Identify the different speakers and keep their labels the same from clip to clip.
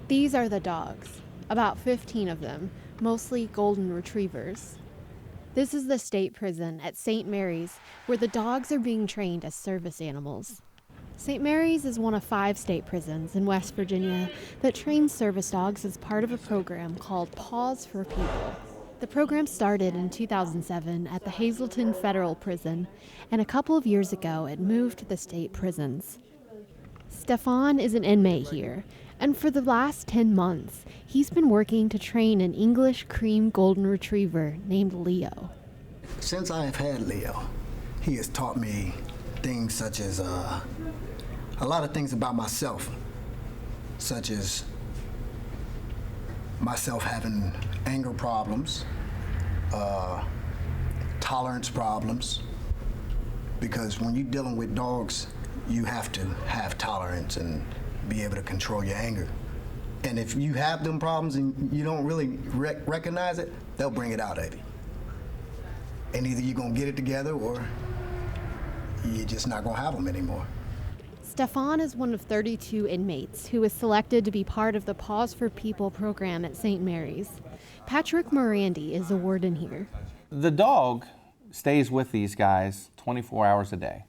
Speaker 1: These are the dogs, about 15 of them, mostly golden retrievers. This is the state prison at St. Mary's, where the dogs are being trained as service animals. St. Mary's is one of 5 state prisons in West Virginia that trains service dogs as part of a program called Paws4People. The program started in 2007 at the Hazleton Federal Prison, and a couple of years ago it moved to the state prisons. Stephfon is an inmate here, and for the last 10 months, he's been working to train an English cream golden retriever named Leo.
Speaker 2: Since I have had Leo, he has taught me things such as a lot of things about myself, such as myself having anger problems, tolerance problems, because when you're dealing with dogs, you have to have tolerance and be able to control your anger. And if you have them problems and you don't really recognize it, they'll bring it out of you. And either you're gonna get it together or you're just not gonna have them anymore.
Speaker 1: Stephfon is one of 32 inmates who was selected to be part of the Paws4People program at St. Mary's. Patrick Mirandy is a warden here.
Speaker 3: The dog stays with these guys 24 hours a day.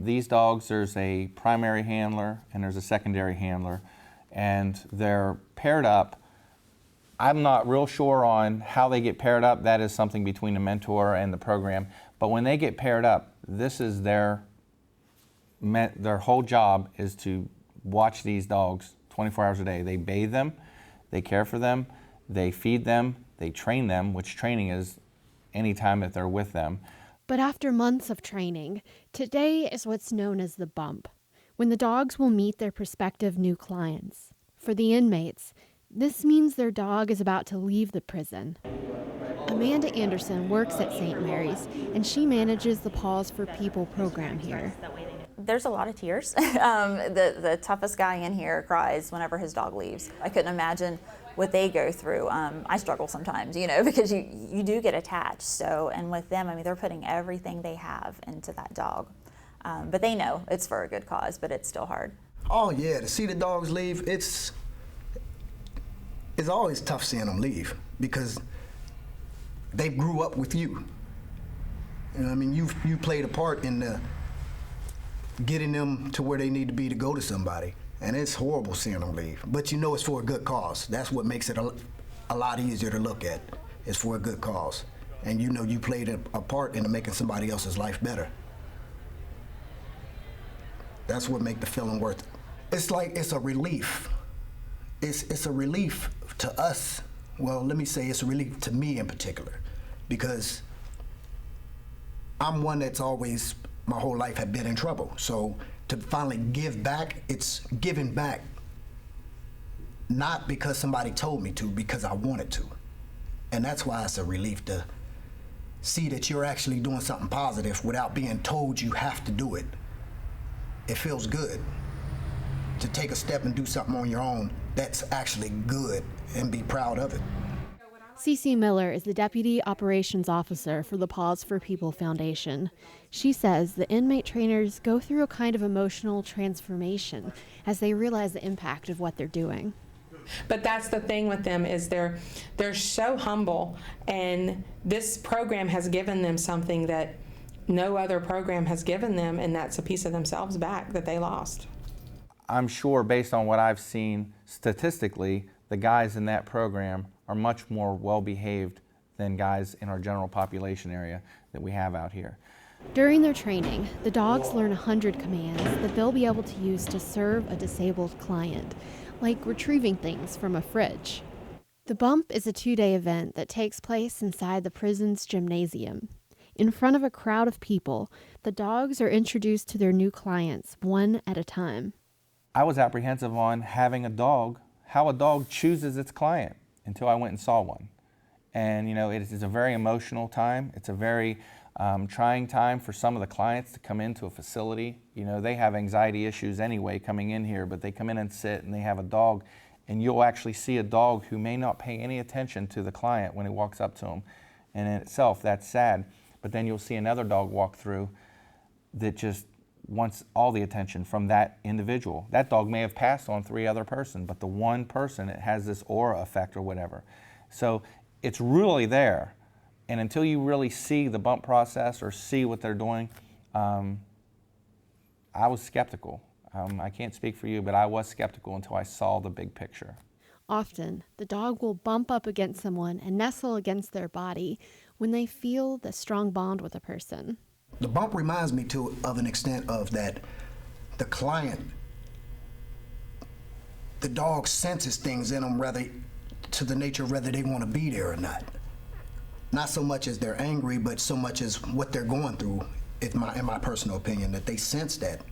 Speaker 3: These dogs, there's a primary handler and there's a secondary handler, and they're paired up. I'm not real sure on how they get paired up. That is something between the mentor and the program. But when they get paired up, this is their whole job is to watch these dogs 24 hours a day. They bathe them, they care for them, they feed them, they train them, which training is any time that they're with them.
Speaker 1: But after months of training, today is what's known as the bump, when the dogs will meet their prospective new clients. For the inmates, this means their dog is about to leave the prison. Amanda Anderson works at St. Mary's, and she manages the Paws4People program here.
Speaker 4: There's a lot of tears. The toughest guy in here cries whenever his dog leaves. I couldn't imagine what they go through. I struggle sometimes, because you do get attached. So, and with them, they're putting everything they have into that dog. But they know it's for a good cause, but it's still hard.
Speaker 2: Oh yeah, to see the dogs leave, it's always tough seeing them leave because they grew up with you. You played a part in the getting them to where they need to be to go to somebody. And it's horrible seeing them leave. But it's for a good cause. That's what makes it a lot easier to look at. It's for a good cause. And you played a part in making somebody else's life better. That's what makes the feeling worth it. It's a relief. It's a relief to us. Well, let me say it's a relief to me in particular, because I'm one that's always, my whole life had been in trouble. So to finally give back, it's giving back, not because somebody told me to, because I wanted to. And that's why it's a relief to see that you're actually doing something positive without being told you have to do it. It feels good to take a step and do something on your own that's actually good and be proud of it.
Speaker 1: Cece Miller is the Deputy Operations Officer for the Paws4People Foundation. She says the inmate trainers go through a kind of emotional transformation as they realize the impact of what they're doing.
Speaker 5: But that's the thing with them, is they're so humble, and this program has given them something that no other program has given them, and that's a piece of themselves back that they lost.
Speaker 3: I'm sure, based on what I've seen statistically, the guys in that program are much more well-behaved than guys in our general population area that we have out here.
Speaker 1: During their training, the dogs learn 100 commands that they'll be able to use to serve a disabled client, like retrieving things from a fridge. The Bump is a 2-day event that takes place inside the prison's gymnasium. In front of a crowd of people, the dogs are introduced to their new clients one at a time.
Speaker 3: I was apprehensive on having a dog, how a dog chooses its client, until I went and saw one. And it is a very emotional time. It's a very trying time for some of the clients to come into a facility. They have anxiety issues anyway coming in here, but they come in and sit and they have a dog, and you'll actually see a dog who may not pay any attention to the client when he walks up to him. And in itself, that's sad. But then you'll see another dog walk through that just wants all the attention from that individual. That dog may have passed on 3 other person, but the one person, it has this aura effect or whatever. So it's really there. And until you really see the bump process or see what they're doing, I was skeptical. I can't speak for you, but I was skeptical until I saw the big picture.
Speaker 1: Often, the dog will bump up against someone and nestle against their body when they feel the strong bond with a person.
Speaker 2: The bump reminds me of an extent of that the client, the dog senses things in them to the nature of whether they want to be there or not. Not so much as they're angry, but so much as what they're going through, in my personal opinion, that they sense that.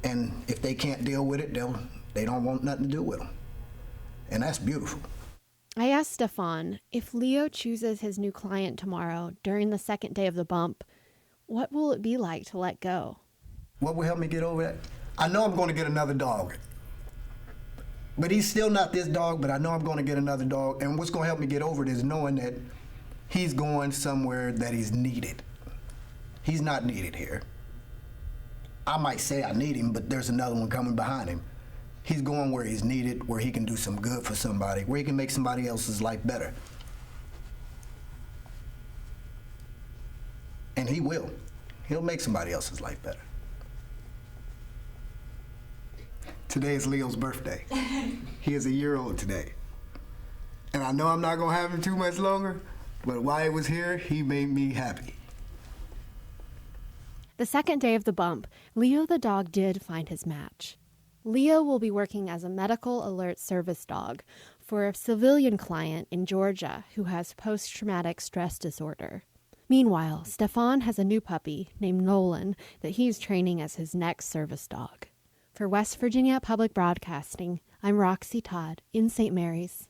Speaker 2: And if they can't deal with it, they don't want nothing to do with them. And that's beautiful.
Speaker 1: I asked Stephfon, if Leo chooses his new client tomorrow during the second day of the bump, what will it be like to let go?
Speaker 2: What will help me get over that? I know I'm going to get another dog. But he's still not this dog, but I know I'm going to get another dog. And what's going to help me get over it is knowing that he's going somewhere that he's needed. He's not needed here. I might say I need him, but there's another one coming behind him. He's going where he's needed, where he can do some good for somebody, where he can make somebody else's life better. And he will. He'll make somebody else's life better. Today is Leo's birthday. He is a year old today. And I know I'm not gonna have him too much longer, but while he was here, he made me happy.
Speaker 1: The second day of the bump, Leo the dog did find his match. Leo will be working as a medical alert service dog for a civilian client in Georgia who has post-traumatic stress disorder. Meanwhile, Stephfon has a new puppy named Nolan that he's training as his next service dog. For West Virginia Public Broadcasting, I'm Roxy Todd in St. Mary's.